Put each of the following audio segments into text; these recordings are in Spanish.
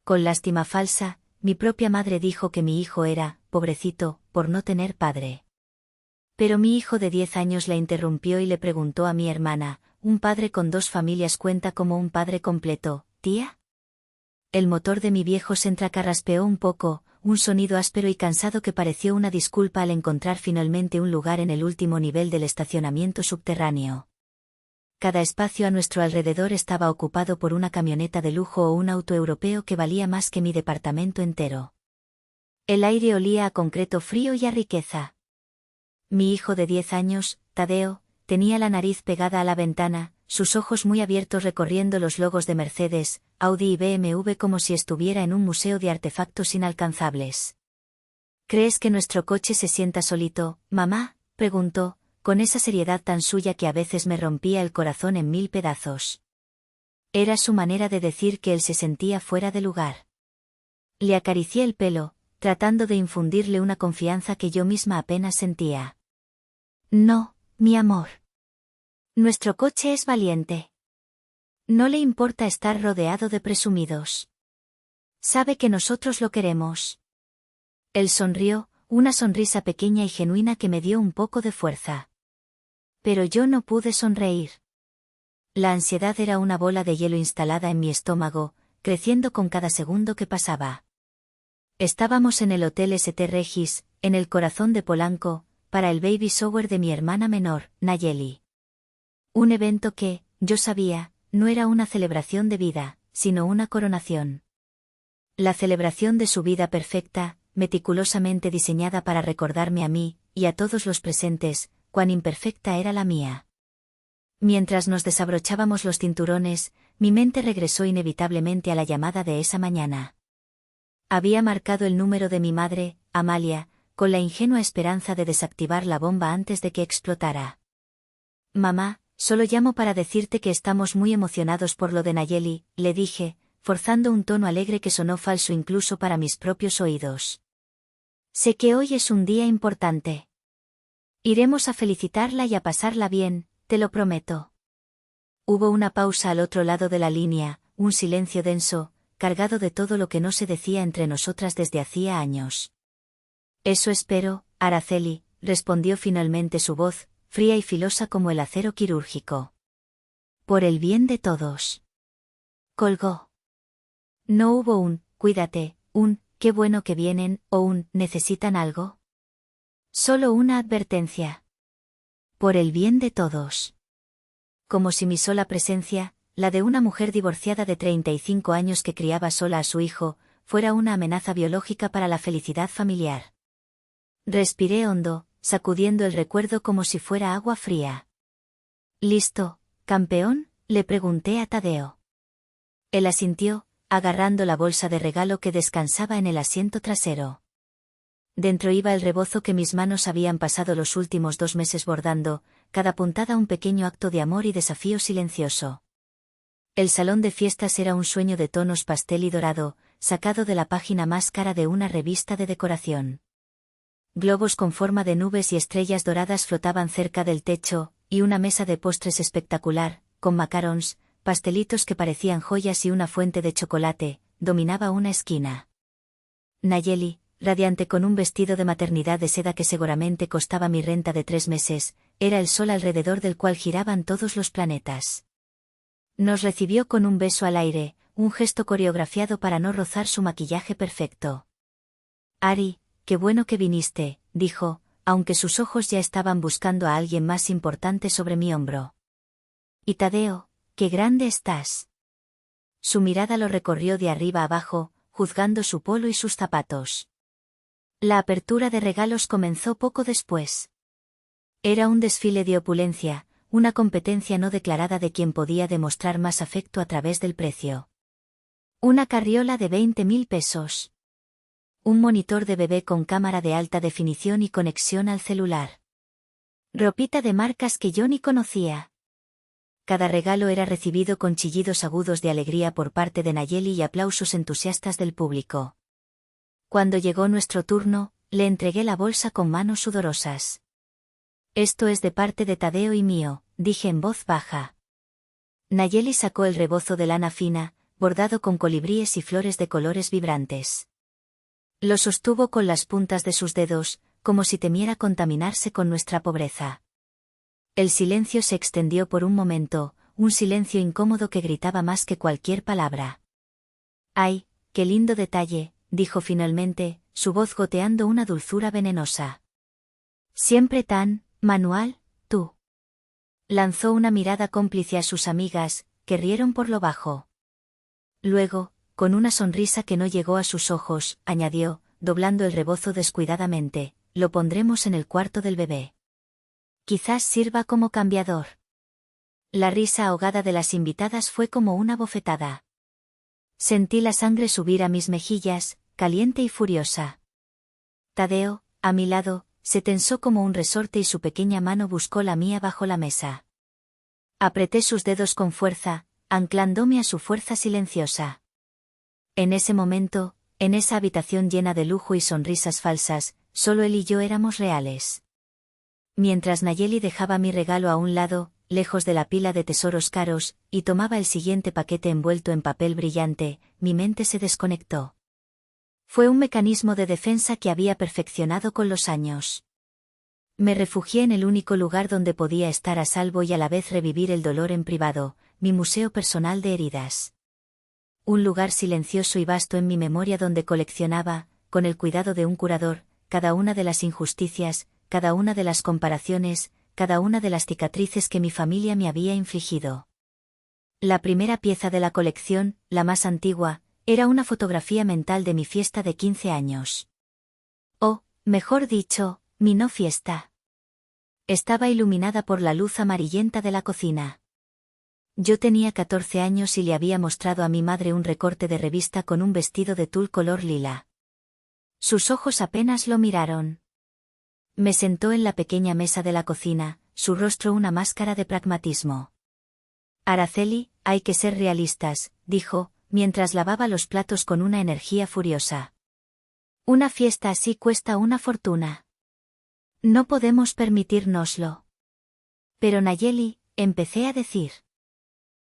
Con lástima falsa, mi propia madre dijo que mi hijo era, pobrecito, por no tener padre. Pero mi hijo de 10 años la interrumpió y le preguntó a mi hermana, ¿un padre con 2 familias cuenta como un padre completo, tía? El motor de mi viejo se entrecarraspeó un poco, un sonido áspero y cansado que pareció una disculpa al encontrar finalmente un lugar en el último nivel del estacionamiento subterráneo. Cada espacio a nuestro alrededor estaba ocupado por una camioneta de lujo o un auto europeo que valía más que mi departamento entero. El aire olía a concreto frío y a riqueza. Mi hijo de 10 años, Tadeo, tenía la nariz pegada a la ventana, sus ojos muy abiertos recorriendo los logos de Mercedes, Audi y BMW como si estuviera en un museo de artefactos inalcanzables. ¿Crees que nuestro coche se sienta solito, mamá?, preguntó, con esa seriedad tan suya que a veces me rompía el corazón en 1000 pedazos. Era su manera de decir que él se sentía fuera de lugar. Le acaricié el pelo, tratando de infundirle una confianza que yo misma apenas sentía. No, mi amor. Nuestro coche es valiente. No le importa estar rodeado de presumidos. Sabe que nosotros lo queremos. Él sonrió, una sonrisa pequeña y genuina que me dio un poco de fuerza. Pero yo no pude sonreír. La ansiedad era una bola de hielo instalada en mi estómago, creciendo con cada segundo que pasaba. Estábamos en el Hotel St. Regis, en el corazón de Polanco, para el baby shower de mi hermana menor, Nayeli. Un evento que, yo sabía, no era una celebración de vida, sino una coronación. La celebración de su vida perfecta, meticulosamente diseñada para recordarme a mí, y a todos los presentes, cuán imperfecta era la mía. Mientras nos desabrochábamos los cinturones, mi mente regresó inevitablemente a la llamada de esa mañana. Había marcado el número de mi madre, Amalia, con la ingenua esperanza de desactivar la bomba antes de que explotara. Mamá, solo llamo para decirte que estamos muy emocionados por lo de Nayeli, le dije, forzando un tono alegre que sonó falso incluso para mis propios oídos. Sé que hoy es un día importante. Iremos a felicitarla y a pasarla bien, te lo prometo. Hubo una pausa al otro lado de la línea, un silencio denso, cargado de todo lo que no se decía entre nosotras desde hacía años. Eso espero, Araceli, respondió finalmente su voz, fría y filosa como el acero quirúrgico. Por el bien de todos. Colgó. No hubo un, cuídate, un, qué bueno que vienen, o un, ¿necesitan algo? Solo una advertencia. Por el bien de todos. Como si mi sola presencia, la de una mujer divorciada de 35 años que criaba sola a su hijo, fuera una amenaza biológica para la felicidad familiar. Respiré hondo, sacudiendo el recuerdo como si fuera agua fría. ¿Listo, campeón?, le pregunté a Tadeo. Él asintió, agarrando la bolsa de regalo que descansaba en el asiento trasero. Dentro iba el rebozo que mis manos habían pasado los últimos 2 meses bordando, cada puntada un pequeño acto de amor y desafío silencioso. El salón de fiestas era un sueño de tonos pastel y dorado, sacado de la página más cara de una revista de decoración. Globos con forma de nubes y estrellas doradas flotaban cerca del techo, y una mesa de postres espectacular, con macarons, pastelitos que parecían joyas y una fuente de chocolate, dominaba una esquina. Nayeli, radiante con un vestido de maternidad de seda que seguramente costaba mi renta de 3 meses, era el sol alrededor del cual giraban todos los planetas. Nos recibió con un beso al aire, un gesto coreografiado para no rozar su maquillaje perfecto. Ari, qué bueno que viniste, dijo, aunque sus ojos ya estaban buscando a alguien más importante sobre mi hombro. Y Tadeo, qué grande estás. Su mirada lo recorrió de arriba abajo, juzgando su polo y sus zapatos. La apertura de regalos comenzó poco después. Era un desfile de opulencia, una competencia no declarada de quien podía demostrar más afecto a través del precio. Una carriola de 20.000 pesos. Un monitor de bebé con cámara de alta definición y conexión al celular. Ropita de marcas que yo ni conocía. Cada regalo era recibido con chillidos agudos de alegría por parte de Nayeli y aplausos entusiastas del público. Cuando llegó nuestro turno, le entregué la bolsa con manos sudorosas. Esto es de parte de Tadeo y mío, dije en voz baja. Nayeli sacó el rebozo de lana fina, bordado con colibríes y flores de colores vibrantes. Lo sostuvo con las puntas de sus dedos, como si temiera contaminarse con nuestra pobreza. El silencio se extendió por un momento, un silencio incómodo que gritaba más que cualquier palabra. «¡Ay, qué lindo detalle!», dijo finalmente, su voz goteando una dulzura venenosa. «Siempre tan, manual, tú». Lanzó una mirada cómplice a sus amigas, que rieron por lo bajo. Luego, con una sonrisa que no llegó a sus ojos, añadió, doblando el rebozo descuidadamente, «Lo pondremos en el cuarto del bebé. Quizás sirva como cambiador». La risa ahogada de las invitadas fue como una bofetada. Sentí la sangre subir a mis mejillas, caliente y furiosa. Tadeo, a mi lado, se tensó como un resorte y su pequeña mano buscó la mía bajo la mesa. Apreté sus dedos con fuerza, anclándome a su fuerza silenciosa. En ese momento, en esa habitación llena de lujo y sonrisas falsas, solo él y yo éramos reales. Mientras Nayeli dejaba mi regalo a un lado, lejos de la pila de tesoros caros, y tomaba el siguiente paquete envuelto en papel brillante, mi mente se desconectó. Fue un mecanismo de defensa que había perfeccionado con los años. Me refugié en el único lugar donde podía estar a salvo y a la vez revivir el dolor en privado, mi museo personal de heridas. Un lugar silencioso y vasto en mi memoria donde coleccionaba, con el cuidado de un curador, cada una de las injusticias, cada una de las comparaciones, cada una de las cicatrices que mi familia me había infligido. La primera pieza de la colección, la más antigua, era una fotografía mental de mi fiesta de 15 años. O, mejor dicho, mi no fiesta. Estaba iluminada por la luz amarillenta de la cocina. Yo tenía 14 años y le había mostrado a mi madre un recorte de revista con un vestido de tul color lila. Sus ojos apenas lo miraron. Me sentó en la pequeña mesa de la cocina, su rostro una máscara de pragmatismo. «Araceli, hay que ser realistas», dijo, mientras lavaba los platos con una energía furiosa. «Una fiesta así cuesta una fortuna. No podemos permitírnoslo». «Pero Nayeli», empecé a decir.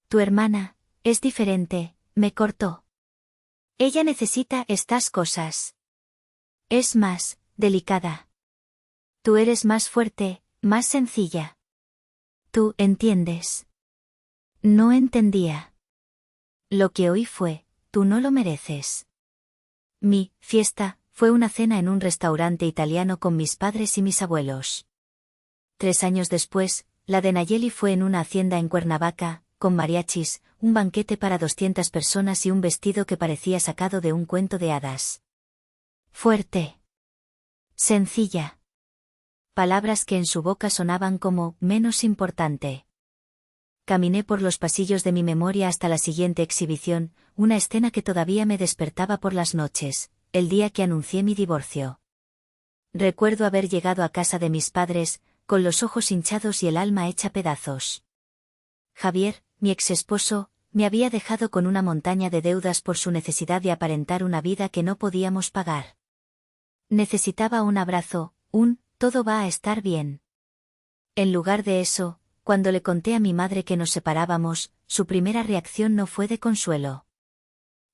«Tu hermana, es diferente», me cortó. «Ella necesita estas cosas. Es más, delicada. Tú eres más fuerte, más sencilla. Tú entiendes». No entendía. Lo que oí fue, «Tú no lo mereces». Mi fiesta fue una cena en un restaurante italiano con mis padres y mis abuelos. 3 años después, la de Nayeli fue en una hacienda en Cuernavaca, con mariachis, un banquete para 200 personas y un vestido que parecía sacado de un cuento de hadas. Fuerte. Sencilla. Palabras que en su boca sonaban como «menos importante». Caminé por los pasillos de mi memoria hasta la siguiente exhibición, una escena que todavía me despertaba por las noches, el día que anuncié mi divorcio. Recuerdo haber llegado a casa de mis padres, con los ojos hinchados y el alma hecha pedazos. Javier, mi exesposo, me había dejado con una montaña de deudas por su necesidad de aparentar una vida que no podíamos pagar. Necesitaba un abrazo, «todo va a estar bien». En lugar de eso, cuando le conté a mi madre que nos separábamos, su primera reacción no fue de consuelo.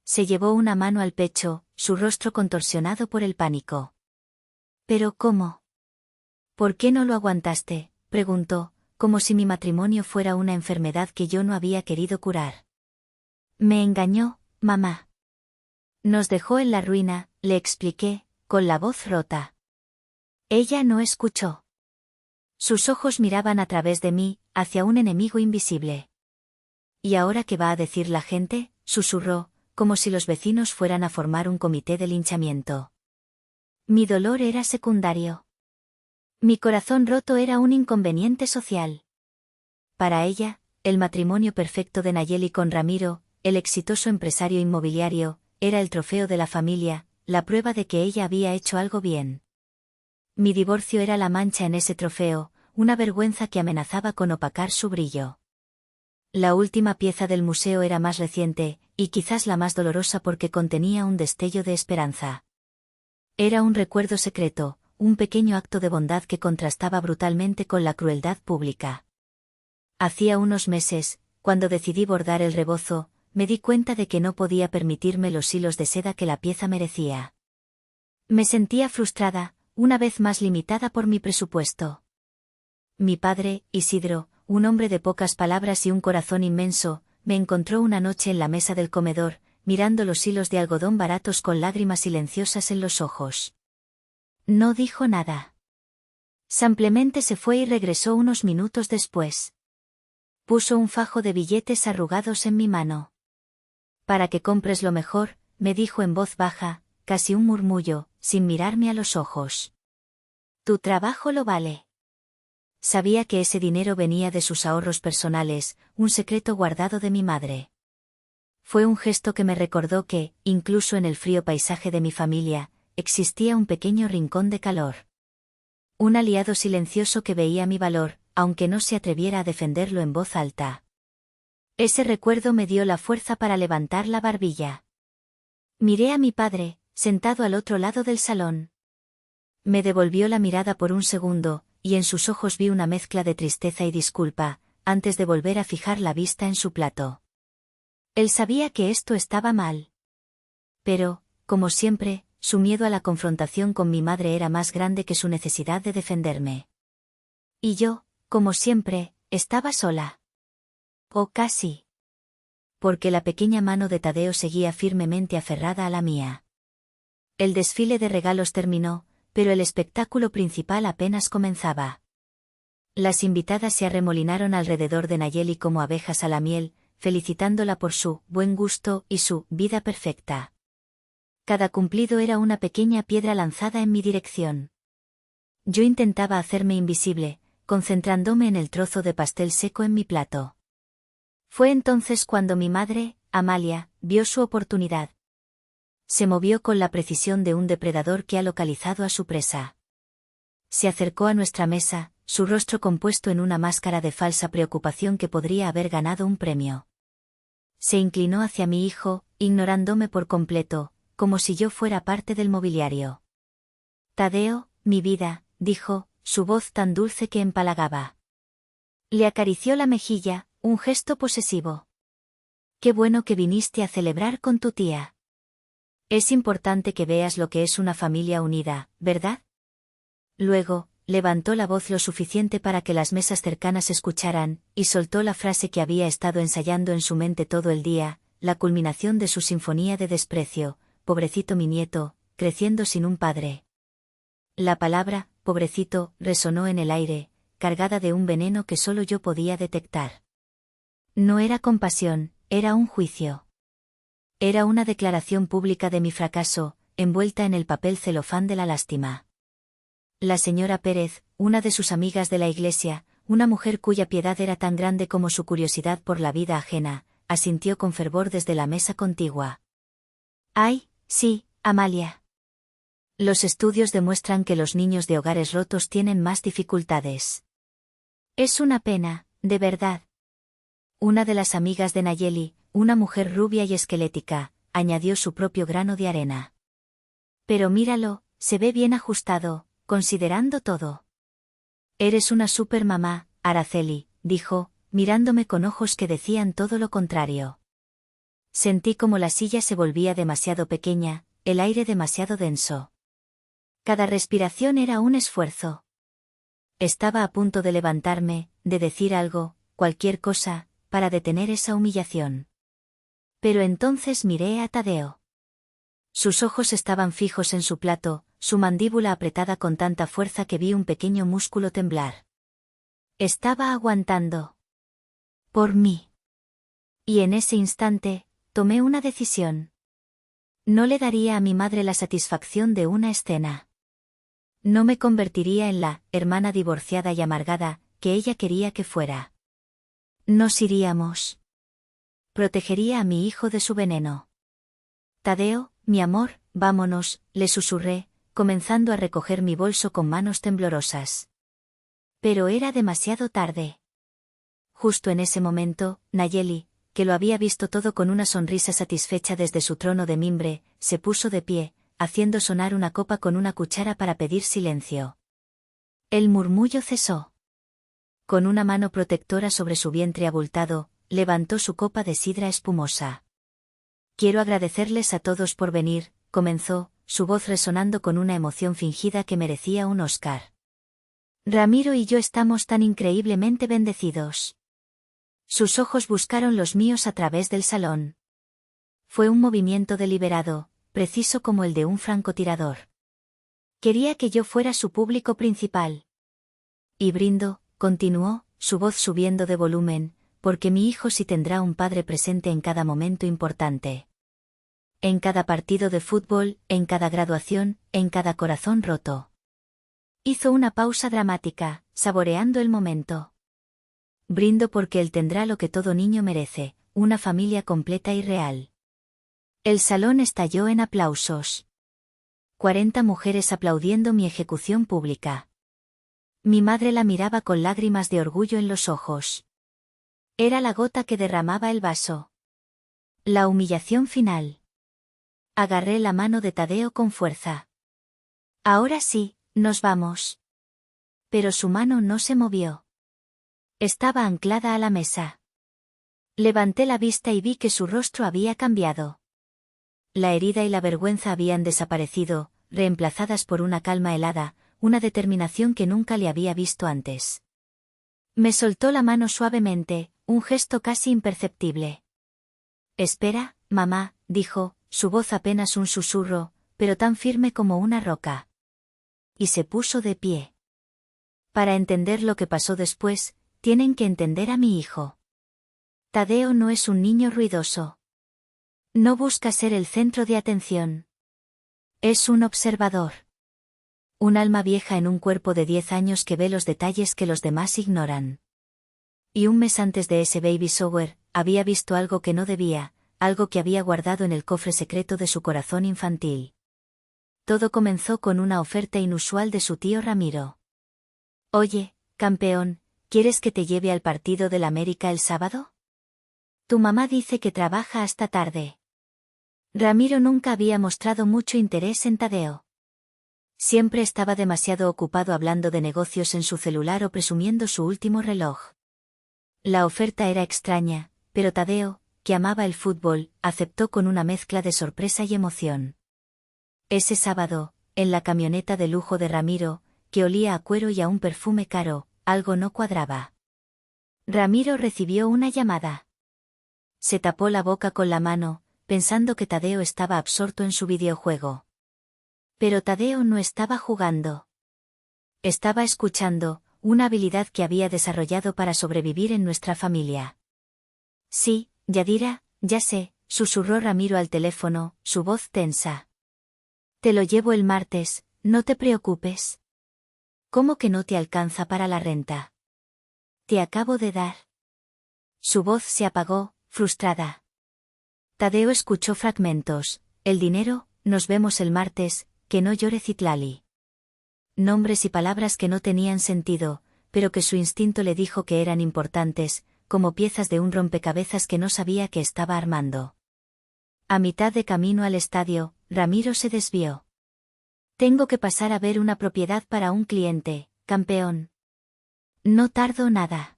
Se llevó una mano al pecho, su rostro contorsionado por el pánico. «¿Pero cómo? ¿Por qué no lo aguantaste?», preguntó, como si mi matrimonio fuera una enfermedad que yo no había querido curar. «Me engañó, mamá. Nos dejó en la ruina», le expliqué, con la voz rota. Ella no escuchó. Sus ojos miraban a través de mí, hacia un enemigo invisible. «¿Y ahora qué va a decir la gente?», susurró, como si los vecinos fueran a formar un comité de linchamiento. Mi dolor era secundario. Mi corazón roto era un inconveniente social. Para ella, el matrimonio perfecto de Nayeli con Ramiro, el exitoso empresario inmobiliario, era el trofeo de la familia, la prueba de que ella había hecho algo bien. Mi divorcio era la mancha en ese trofeo, una vergüenza que amenazaba con opacar su brillo. La última pieza del museo era más reciente, y quizás la más dolorosa porque contenía un destello de esperanza. Era un recuerdo secreto, un pequeño acto de bondad que contrastaba brutalmente con la crueldad pública. Hacía unos meses, cuando decidí bordar el rebozo, me di cuenta de que no podía permitirme los hilos de seda que la pieza merecía. Me sentía frustrada, una vez más limitada por mi presupuesto. Mi padre, Isidro, un hombre de pocas palabras y un corazón inmenso, me encontró una noche en la mesa del comedor, mirando los hilos de algodón baratos con lágrimas silenciosas en los ojos. No dijo nada. Simplemente se fue y regresó unos minutos después. Puso un fajo de billetes arrugados en mi mano. Para que compres lo mejor, me dijo en voz baja, casi un murmullo, sin mirarme a los ojos. Tu trabajo lo vale. Sabía que ese dinero venía de sus ahorros personales, un secreto guardado de mi madre. Fue un gesto que me recordó que, incluso en el frío paisaje de mi familia, existía un pequeño rincón de calor. Un aliado silencioso que veía mi valor, aunque no se atreviera a defenderlo en voz alta. Ese recuerdo me dio la fuerza para levantar la barbilla. Miré a mi padre, sentado al otro lado del salón. Me devolvió la mirada por un segundo, y en sus ojos vi una mezcla de tristeza y disculpa, antes de volver a fijar la vista en su plato. Él sabía que esto estaba mal. Pero, como siempre, su miedo a la confrontación con mi madre era más grande que su necesidad de defenderme. Y yo, como siempre, estaba sola. O casi. Porque la pequeña mano de Tadeo seguía firmemente aferrada a la mía. El desfile de regalos terminó, pero el espectáculo principal apenas comenzaba. Las invitadas se arremolinaron alrededor de Nayeli como abejas a la miel, felicitándola por su buen gusto y su vida perfecta. Cada cumplido era una pequeña piedra lanzada en mi dirección. Yo intentaba hacerme invisible, concentrándome en el trozo de pastel seco en mi plato. Fue entonces cuando mi madre, Amalia, vio su oportunidad. Se movió con la precisión de un depredador que ha localizado a su presa. Se acercó a nuestra mesa, su rostro compuesto en una máscara de falsa preocupación que podría haber ganado un premio. Se inclinó hacia mi hijo, ignorándome por completo, como si yo fuera parte del mobiliario. Tadeo, mi vida, dijo, su voz tan dulce que empalagaba. Le acarició la mejilla, un gesto posesivo. Qué bueno que viniste a celebrar con tu tía. Es importante que veas lo que es una familia unida, ¿verdad? Luego, levantó la voz lo suficiente para que las mesas cercanas escucharan, y soltó la frase que había estado ensayando en su mente todo el día, la culminación de su sinfonía de desprecio: pobrecito mi nieto, creciendo sin un padre. La palabra, pobrecito, resonó en el aire, cargada de un veneno que solo yo podía detectar. No era compasión, era un juicio. Era una declaración pública de mi fracaso, envuelta en el papel celofán de la lástima. La señora Pérez, una de sus amigas de la iglesia, una mujer cuya piedad era tan grande como su curiosidad por la vida ajena, asintió con fervor desde la mesa contigua. ¡Ay, sí, Amalia! Los estudios demuestran que los niños de hogares rotos tienen más dificultades. Es una pena, de verdad. Una de las amigas de Nayeli, una mujer rubia y esquelética, añadió su propio grano de arena. Pero míralo, se ve bien ajustado, considerando todo. Eres una supermamá, Araceli, dijo, mirándome con ojos que decían todo lo contrario. Sentí como la silla se volvía demasiado pequeña, el aire demasiado denso. Cada respiración era un esfuerzo. Estaba a punto de levantarme, de decir algo, cualquier cosa, para detener esa humillación. Pero entonces miré a Tadeo. Sus ojos estaban fijos en su plato, su mandíbula apretada con tanta fuerza que vi un pequeño músculo temblar. Estaba aguantando. Por mí. Y en ese instante, tomé una decisión. No le daría a mi madre la satisfacción de una escena. No me convertiría en la hermana divorciada y amargada que ella quería que fuera. Nos iríamos. Protegería a mi hijo de su veneno. Tadeo, mi amor, vámonos, le susurré, comenzando a recoger mi bolso con manos temblorosas. Pero era demasiado tarde. Justo en ese momento, Nayeli, que lo había visto todo con una sonrisa satisfecha desde su trono de mimbre, se puso de pie, haciendo sonar una copa con una cuchara para pedir silencio. El murmullo cesó. Con una mano protectora sobre su vientre abultado, levantó su copa de sidra espumosa. Quiero agradecerles a todos por venir, comenzó, su voz resonando con una emoción fingida que merecía un Oscar. Ramiro y yo estamos tan increíblemente bendecidos. Sus ojos buscaron los míos a través del salón. Fue un movimiento deliberado, preciso como el de un francotirador. Quería que yo fuera su público principal. Y brindo, continuó, su voz subiendo de volumen, porque mi hijo sí tendrá un padre presente en cada momento importante. En cada partido de fútbol, en cada graduación, en cada corazón roto. Hizo una pausa dramática, saboreando el momento. Brindo porque él tendrá lo que todo niño merece, una familia completa y real. El salón estalló en aplausos. 40 mujeres aplaudiendo mi ejecución pública. Mi madre la miraba con lágrimas de orgullo en los ojos. Era la gota que derramaba el vaso. La humillación final. Agarré la mano de Tadeo con fuerza. Ahora sí, nos vamos. Pero su mano no se movió. Estaba anclada a la mesa. Levanté la vista y vi que su rostro había cambiado. La herida y la vergüenza habían desaparecido, reemplazadas por una calma helada, una determinación que nunca le había visto antes. Me soltó la mano suavemente, un gesto casi imperceptible. Espera, mamá, dijo, su voz apenas un susurro, pero tan firme como una roca. Y se puso de pie. Para entender lo que pasó después, tienen que entender a mi hijo. Tadeo no es un niño ruidoso. No busca ser el centro de atención. Es un observador. Un alma vieja en un cuerpo de 10 años que ve los detalles que los demás ignoran. Y un mes antes de ese baby shower, había visto algo que no debía, algo que había guardado en el cofre secreto de su corazón infantil. Todo comenzó con una oferta inusual de su tío Ramiro. Oye, campeón, ¿quieres que te lleve al partido del América el sábado? Tu mamá dice que trabaja hasta tarde. Ramiro nunca había mostrado mucho interés en Tadeo. Siempre estaba demasiado ocupado hablando de negocios en su celular o presumiendo su último reloj. La oferta era extraña, pero Tadeo, que amaba el fútbol, aceptó con una mezcla de sorpresa y emoción. Ese sábado, en la camioneta de lujo de Ramiro, que olía a cuero y a un perfume caro, algo no cuadraba. Ramiro recibió una llamada. Se tapó la boca con la mano, pensando que Tadeo estaba absorto en su videojuego. Pero Tadeo no estaba jugando. Estaba escuchando, una habilidad que había desarrollado para sobrevivir en nuestra familia. Sí, Yadira, ya sé, susurró Ramiro al teléfono, su voz tensa. Te lo llevo el martes, no te preocupes. ¿Cómo que no te alcanza para la renta? Te acabo de dar. Su voz se apagó, frustrada. Tadeo escuchó fragmentos. El dinero, nos vemos el martes, que no llore Citlali. Nombres y palabras que no tenían sentido, pero que su instinto le dijo que eran importantes, como piezas de un rompecabezas que no sabía que estaba armando. A mitad de camino al estadio, Ramiro se desvió. Tengo que pasar a ver una propiedad para un cliente, campeón. No tardo nada.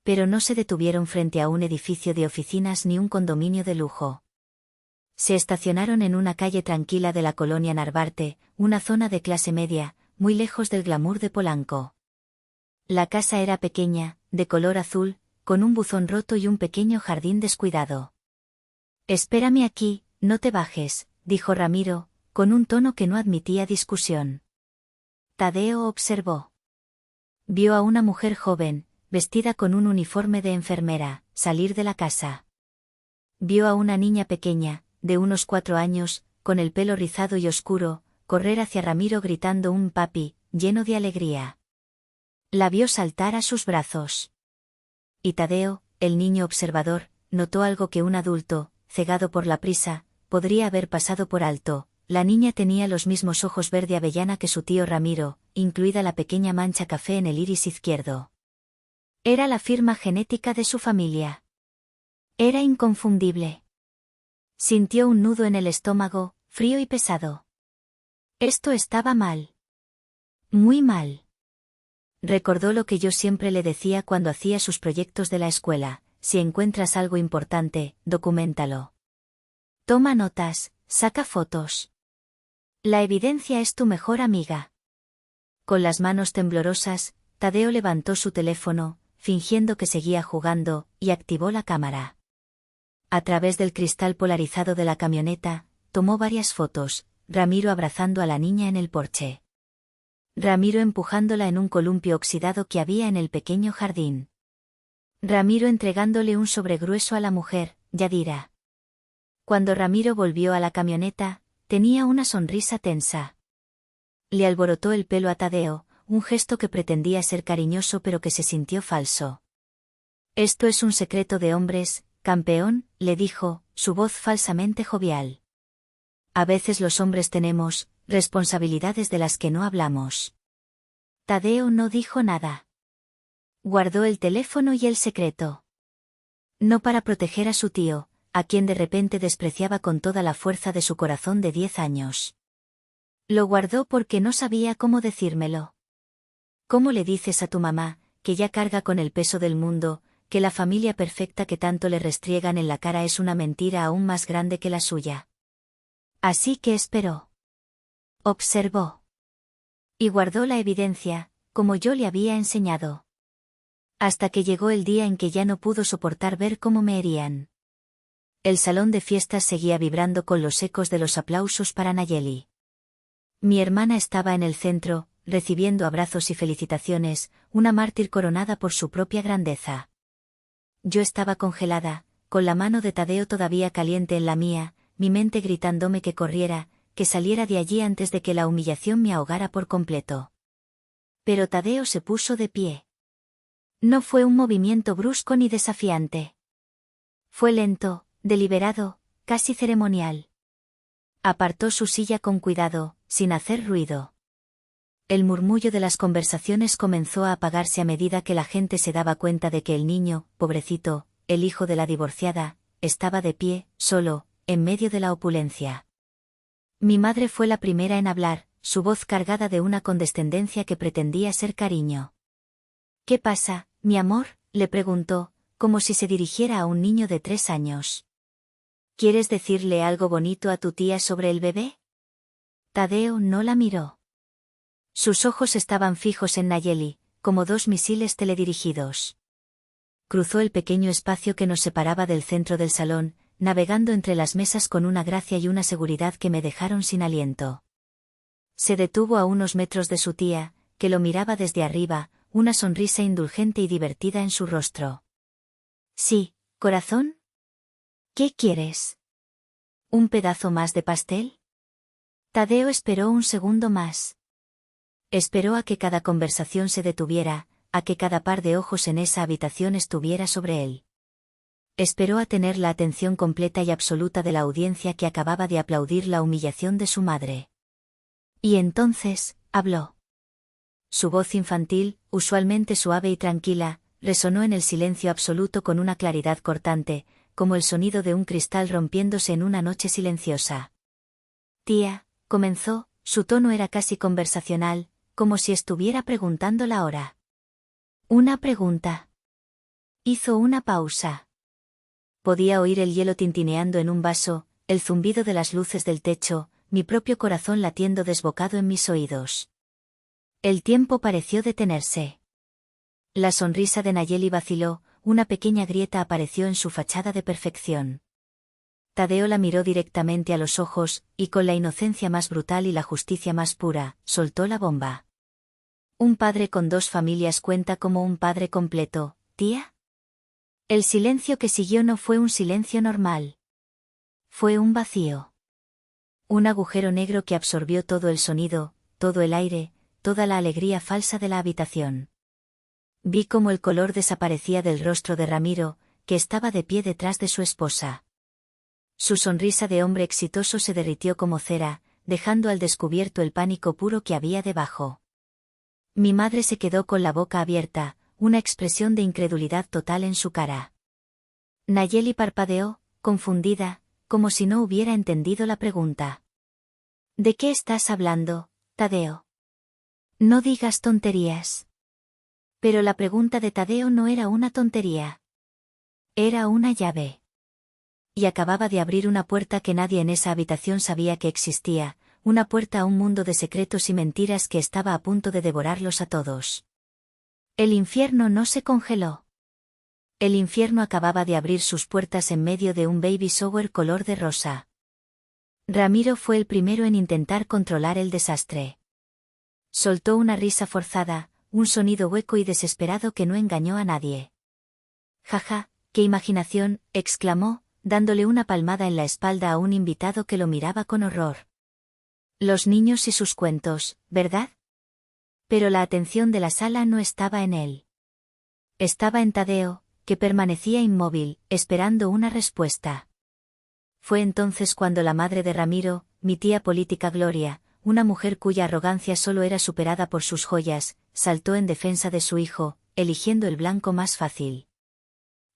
Pero no se detuvieron frente a un edificio de oficinas ni un condominio de lujo. Se estacionaron en una calle tranquila de la colonia Narvarte, una zona de clase media, muy lejos del glamour de Polanco. La casa era pequeña, de color azul, con un buzón roto y un pequeño jardín descuidado. Espérame aquí, no te bajes, dijo Ramiro, con un tono que no admitía discusión. Tadeo observó. Vio a una mujer joven, vestida con un uniforme de enfermera, salir de la casa. Vio a una niña pequeña, de unos 4 años, con el pelo rizado y oscuro, correr hacia Ramiro gritando un papi, lleno de alegría. La vio saltar a sus brazos. Y Tadeo, el niño observador, notó algo que un adulto, cegado por la prisa, podría haber pasado por alto. La niña tenía los mismos ojos verde avellana que su tío Ramiro, incluida la pequeña mancha café en el iris izquierdo. Era la firma genética de su familia. Era inconfundible. Sintió un nudo en el estómago, frío y pesado. Esto estaba mal. Muy mal. Recordó lo que yo siempre le decía cuando hacía sus proyectos de la escuela: si encuentras algo importante, documéntalo. Toma notas, saca fotos. La evidencia es tu mejor amiga. Con las manos temblorosas, Tadeo levantó su teléfono, fingiendo que seguía jugando, y activó la cámara. A través del cristal polarizado de la camioneta, tomó varias fotos, Ramiro abrazando a la niña en el porche. Ramiro empujándola en un columpio oxidado que había en el pequeño jardín. Ramiro entregándole un sobregrueso a la mujer, Yadira. Cuando Ramiro volvió a la camioneta, tenía una sonrisa tensa. Le alborotó el pelo a Tadeo, un gesto que pretendía ser cariñoso pero que se sintió falso. Esto es un secreto de hombres, campeón, le dijo, su voz falsamente jovial. A veces los hombres tenemos responsabilidades de las que no hablamos. Tadeo no dijo nada. Guardó el teléfono y el secreto. No para proteger a su tío, a quien de repente despreciaba con toda la fuerza de su corazón de 10 años. Lo guardó porque no sabía cómo decírmelo. ¿Cómo le dices a tu mamá, que ya carga con el peso del mundo, que la familia perfecta que tanto le restriegan en la cara es una mentira aún más grande que la suya? Así que esperó. Observó. Y guardó la evidencia, como yo le había enseñado. Hasta que llegó el día en que ya no pudo soportar ver cómo me herían. El salón de fiestas seguía vibrando con los ecos de los aplausos para Nayeli. Mi hermana estaba en el centro, recibiendo abrazos y felicitaciones, una mártir coronada por su propia grandeza. Yo estaba congelada, con la mano de Tadeo todavía caliente en la mía, mi mente gritándome que corriera, que saliera de allí antes de que la humillación me ahogara por completo. Pero Tadeo se puso de pie. No fue un movimiento brusco ni desafiante. Fue lento, deliberado, casi ceremonial. Apartó su silla con cuidado, sin hacer ruido. El murmullo de las conversaciones comenzó a apagarse a medida que la gente se daba cuenta de que el niño, pobrecito, el hijo de la divorciada, estaba de pie, solo, en medio de la opulencia. Mi madre fue la primera en hablar, su voz cargada de una condescendencia que pretendía ser cariño. ¿Qué pasa, mi amor?, le preguntó, como si se dirigiera a un niño de 3 años. ¿Quieres decirle algo bonito a tu tía sobre el bebé? Tadeo no la miró. Sus ojos estaban fijos en Nayeli, como 2 misiles teledirigidos. Cruzó el pequeño espacio que nos separaba del centro del salón, navegando entre las mesas con una gracia y una seguridad que me dejaron sin aliento. Se detuvo a unos metros de su tía, que lo miraba desde arriba, una sonrisa indulgente y divertida en su rostro. Sí, corazón. ¿Qué quieres? ¿Un pedazo más de pastel? Tadeo esperó un segundo más. Esperó a que cada conversación se detuviera, a que cada par de ojos en esa habitación estuviera sobre él. Esperó a tener la atención completa y absoluta de la audiencia que acababa de aplaudir la humillación de su madre. Y entonces, habló. Su voz infantil, usualmente suave y tranquila, resonó en el silencio absoluto con una claridad cortante, como el sonido de un cristal rompiéndose en una noche silenciosa. Tía, comenzó, su tono era casi conversacional, como si estuviera preguntando la hora. Una pregunta. Hizo una pausa. Podía oír el hielo tintineando en un vaso, el zumbido de las luces del techo, mi propio corazón latiendo desbocado en mis oídos. El tiempo pareció detenerse. La sonrisa de Nayeli vaciló, una pequeña grieta apareció en su fachada de perfección. Tadeo la miró directamente a los ojos, y con la inocencia más brutal y la justicia más pura, soltó la bomba. ¿Un padre con 2 familias cuenta como un padre completo, tía? El silencio que siguió no fue un silencio normal. Fue un vacío. Un agujero negro que absorbió todo el sonido, todo el aire, toda la alegría falsa de la habitación. Vi cómo el color desaparecía del rostro de Ramiro, que estaba de pie detrás de su esposa. Su sonrisa de hombre exitoso se derritió como cera, dejando al descubierto el pánico puro que había debajo. Mi madre se quedó con la boca abierta, una expresión de incredulidad total en su cara. Nayeli parpadeó, confundida, como si no hubiera entendido la pregunta. ¿De qué estás hablando, Tadeo? No digas tonterías. Pero la pregunta de Tadeo no era una tontería. Era una llave. Y acababa de abrir una puerta que nadie en esa habitación sabía que existía, una puerta a un mundo de secretos y mentiras que estaba a punto de devorarlos a todos. El infierno no se congeló. El infierno acababa de abrir sus puertas en medio de un baby shower color de rosa. Ramiro fue el primero en intentar controlar el desastre. Soltó una risa forzada, un sonido hueco y desesperado que no engañó a nadie. «Jaja, qué imaginación», exclamó, dándole una palmada en la espalda a un invitado que lo miraba con horror. Los niños y sus cuentos, ¿verdad? Pero la atención de la sala no estaba en él. Estaba en Tadeo, que permanecía inmóvil, esperando una respuesta. Fue entonces cuando la madre de Ramiro, mi tía política Gloria, una mujer cuya arrogancia solo era superada por sus joyas, saltó en defensa de su hijo, eligiendo el blanco más fácil.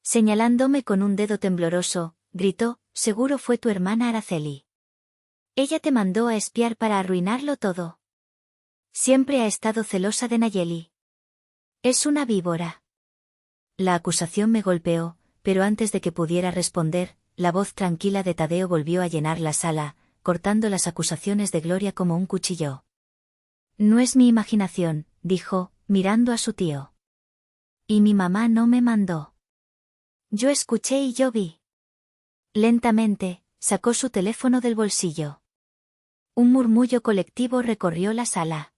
Señalándome con un dedo tembloroso, gritó: «Seguro fue tu hermana Araceli. Ella te mandó a espiar para arruinarlo todo. Siempre ha estado celosa de Nayeli. Es una víbora». La acusación me golpeó, pero antes de que pudiera responder, la voz tranquila de Tadeo volvió a llenar la sala, cortando las acusaciones de Gloria como un cuchillo. «No es mi imaginación», dijo, mirando a su tío. «Y mi mamá no me mandó. Yo escuché y yo vi». Lentamente, sacó su teléfono del bolsillo. Un murmullo colectivo recorrió la sala.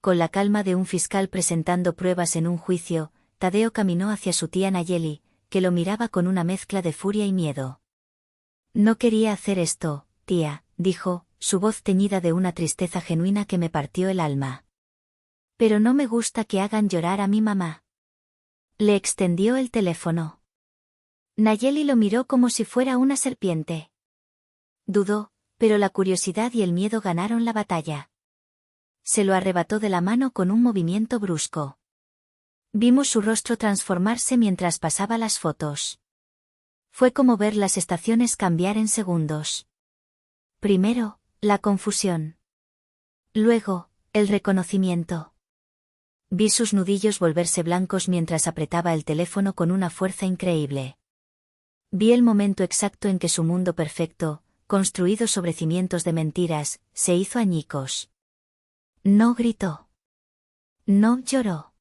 Con la calma de un fiscal presentando pruebas en un juicio, Tadeo caminó hacia su tía Nayeli, que lo miraba con una mezcla de furia y miedo. «No quería hacer esto, tía», dijo, su voz teñida de una tristeza genuina que me partió el alma. «Pero no me gusta que hagan llorar a mi mamá». Le extendió el teléfono. Nayeli lo miró como si fuera una serpiente. Dudó, pero la curiosidad y el miedo ganaron la batalla. Se lo arrebató de la mano con un movimiento brusco. Vimos su rostro transformarse mientras pasaba las fotos. Fue como ver las estaciones cambiar en segundos. Primero, la confusión. Luego, el reconocimiento. Vi sus nudillos volverse blancos mientras apretaba el teléfono con una fuerza increíble. Vi el momento exacto en que su mundo perfecto, construido sobre cimientos de mentiras, se hizo añicos. No gritó. No lloró.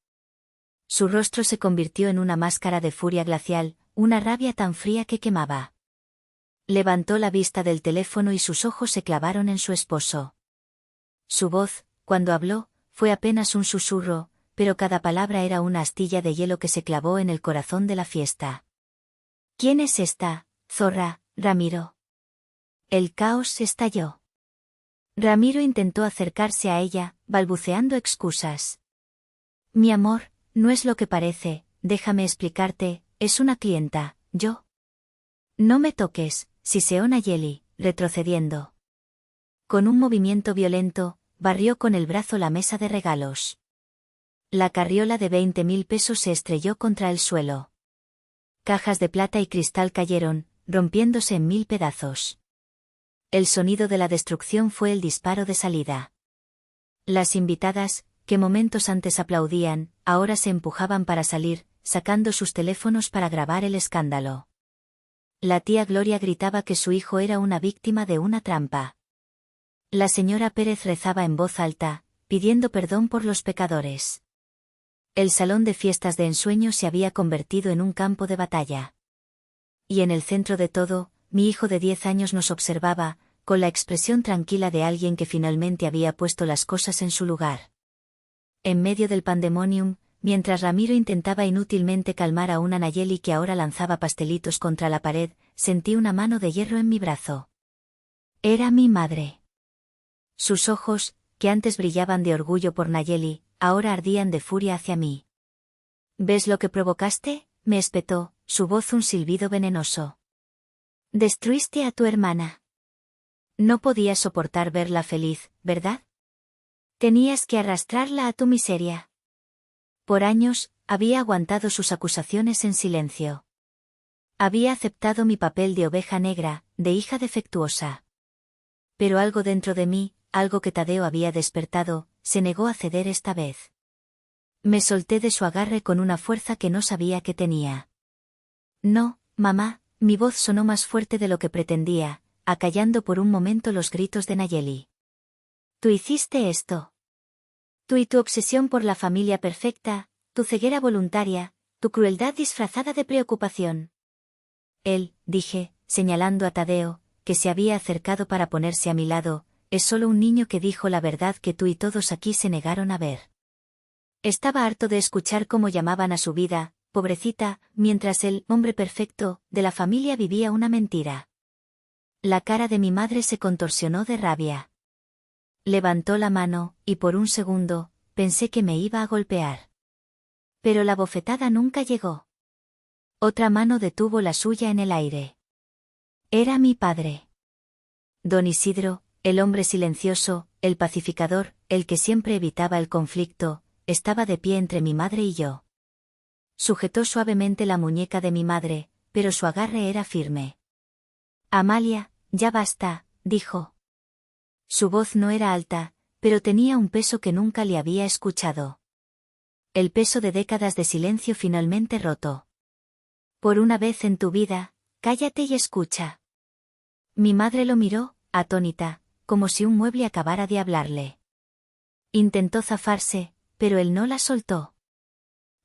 Su rostro se convirtió en una máscara de furia glacial, una rabia tan fría que quemaba. Levantó la vista del teléfono y sus ojos se clavaron en su esposo. Su voz, cuando habló, fue apenas un susurro, pero cada palabra era una astilla de hielo que se clavó en el corazón de la fiesta. «¿Quién es esta, zorra, Ramiro?» El caos estalló. Ramiro intentó acercarse a ella, balbuceando excusas. «Mi amor, no es lo que parece, déjame explicarte, es una clienta, yo». «No me toques», siseó Nayeli, retrocediendo. Con un movimiento violento, barrió con el brazo la mesa de regalos. La carriola de 20.000 pesos se estrelló contra el suelo. Cajas de plata y cristal cayeron, rompiéndose en 1000 pedazos. El sonido de la destrucción fue el disparo de salida. Las invitadas, que momentos antes aplaudían, ahora se empujaban para salir, sacando sus teléfonos para grabar el escándalo. La tía Gloria gritaba que su hijo era una víctima de una trampa. La señora Pérez rezaba en voz alta, pidiendo perdón por los pecadores. El salón de fiestas de ensueño se había convertido en un campo de batalla. Y en el centro de todo, mi hijo de 10 años nos observaba, con la expresión tranquila de alguien que finalmente había puesto las cosas en su lugar. En medio del pandemonium, mientras Ramiro intentaba inútilmente calmar a una Nayeli que ahora lanzaba pastelitos contra la pared, sentí una mano de hierro en mi brazo. Era mi madre. Sus ojos, que antes brillaban de orgullo por Nayeli, ahora ardían de furia hacia mí. «¿Ves lo que provocaste?», me espetó, su voz un silbido venenoso. «Destruiste a tu hermana. No podías soportar verla feliz, ¿verdad? Tenías que arrastrarla a tu miseria». Por años, había aguantado sus acusaciones en silencio. Había aceptado mi papel de oveja negra, de hija defectuosa. Pero algo dentro de mí, algo que Tadeo había despertado, se negó a ceder esta vez. Me solté de su agarre con una fuerza que no sabía que tenía. No, mamá, mi voz sonó más fuerte de lo que pretendía, acallando por un momento los gritos de Nayeli. Tú hiciste esto. Tú y tu obsesión por la familia perfecta, tu ceguera voluntaria, tu crueldad disfrazada de preocupación. Él, dije, señalando a Tadeo, que se había acercado para ponerse a mi lado, es solo un niño que dijo la verdad que tú y todos aquí se negaron a ver. Estaba harto de escuchar cómo llamaban a su vida, pobrecita, mientras el hombre perfecto de la familia vivía una mentira. La cara de mi madre se contorsionó de rabia. Levantó la mano, y por un segundo, pensé que me iba a golpear. Pero la bofetada nunca llegó. Otra mano detuvo la suya en el aire. Era mi padre. Don Isidro, el hombre silencioso, el pacificador, el que siempre evitaba el conflicto, estaba de pie entre mi madre y yo. Sujetó suavemente la muñeca de mi madre, pero su agarre era firme. Amalia, ya basta, dijo. Su voz no era alta, pero tenía un peso que nunca le había escuchado. El peso de décadas de silencio finalmente roto. Por una vez en tu vida, cállate y escucha. Mi madre lo miró, atónita, como si un mueble acabara de hablarle. Intentó zafarse, pero él no la soltó.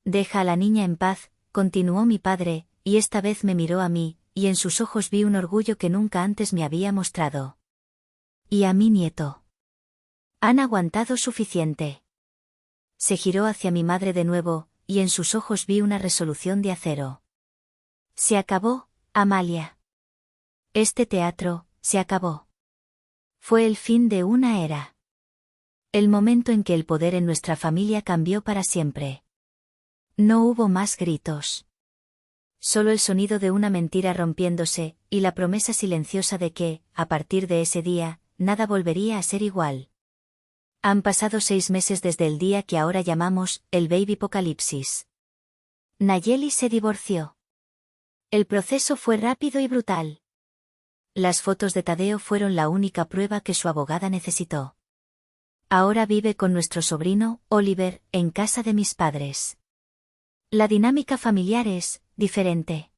Deja a la niña en paz, continuó mi padre, y esta vez me miró a mí, y en sus ojos vi un orgullo que nunca antes me había mostrado. Y a mi nieto. Han aguantado suficiente. Se giró hacia mi madre de nuevo, y en sus ojos vi una resolución de acero. Se acabó, Amalia. Este teatro, se acabó. Fue el fin de una era. El momento en que el poder en nuestra familia cambió para siempre. No hubo más gritos. Solo el sonido de una mentira rompiéndose, y la promesa silenciosa de que, a partir de ese día, nada volvería a ser igual. Han pasado 6 meses desde el día que ahora llamamos el Baby Apocalipsis. Nayeli se divorció. El proceso fue rápido y brutal. Las fotos de Tadeo fueron la única prueba que su abogada necesitó. Ahora vive con nuestro sobrino, Oliver, en casa de mis padres. La dinámica familiar es diferente.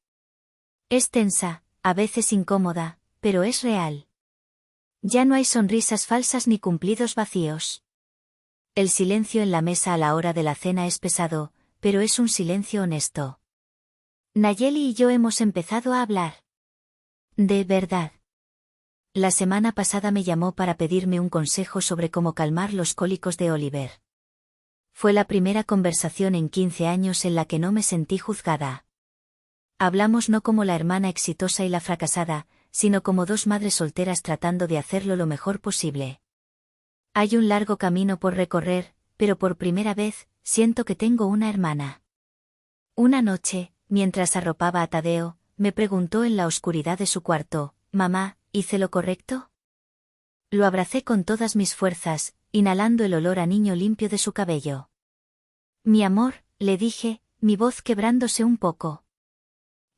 Es tensa, a veces incómoda, pero es real. Ya no hay sonrisas falsas ni cumplidos vacíos. El silencio en la mesa a la hora de la cena es pesado, pero es un silencio honesto. Nayeli y yo hemos empezado a hablar. De verdad. La semana pasada me llamó para pedirme un consejo sobre cómo calmar los cólicos de Oliver. Fue la primera conversación en 15 años en la que no me sentí juzgada. Hablamos no como la hermana exitosa y la fracasada, sino como dos madres solteras tratando de hacerlo lo mejor posible. Hay un largo camino por recorrer, pero por primera vez, siento que tengo una hermana. Una noche, mientras arropaba a Tadeo, me preguntó en la oscuridad de su cuarto, «Mamá, ¿hice lo correcto?» Lo abracé con todas mis fuerzas, inhalando el olor a niño limpio de su cabello. «Mi amor», le dije, mi voz quebrándose un poco.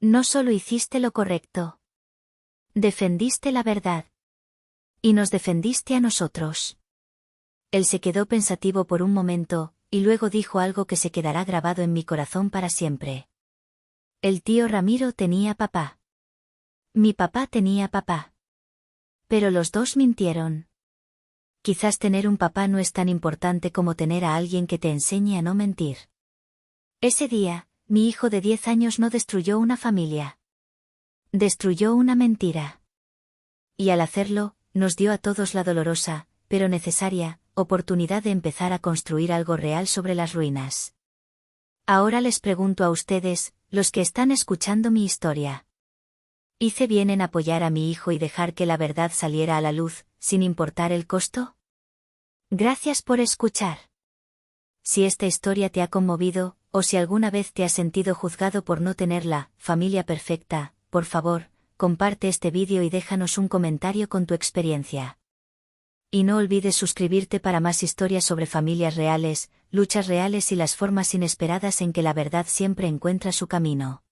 «No solo hiciste lo correcto. Defendiste la verdad. Y nos defendiste a nosotros». Él se quedó pensativo por un momento, y luego dijo algo que se quedará grabado en mi corazón para siempre. El tío Ramiro tenía papá. Mi papá tenía papá. Pero los dos mintieron. Quizás tener un papá no es tan importante como tener a alguien que te enseñe a no mentir. Ese día, mi hijo de 10 años no destruyó una familia. Destruyó una mentira. Y al hacerlo, nos dio a todos la dolorosa, pero necesaria, oportunidad de empezar a construir algo real sobre las ruinas. Ahora les pregunto a ustedes, los que están escuchando mi historia. ¿Hice bien en apoyar a mi hijo y dejar que la verdad saliera a la luz, sin importar el costo? Gracias por escuchar. Si esta historia te ha conmovido, o si alguna vez te has sentido juzgado por no tener la familia perfecta, por favor, comparte este vídeo y déjanos un comentario con tu experiencia. Y no olvides suscribirte para más historias sobre familias reales, luchas reales y las formas inesperadas en que la verdad siempre encuentra su camino.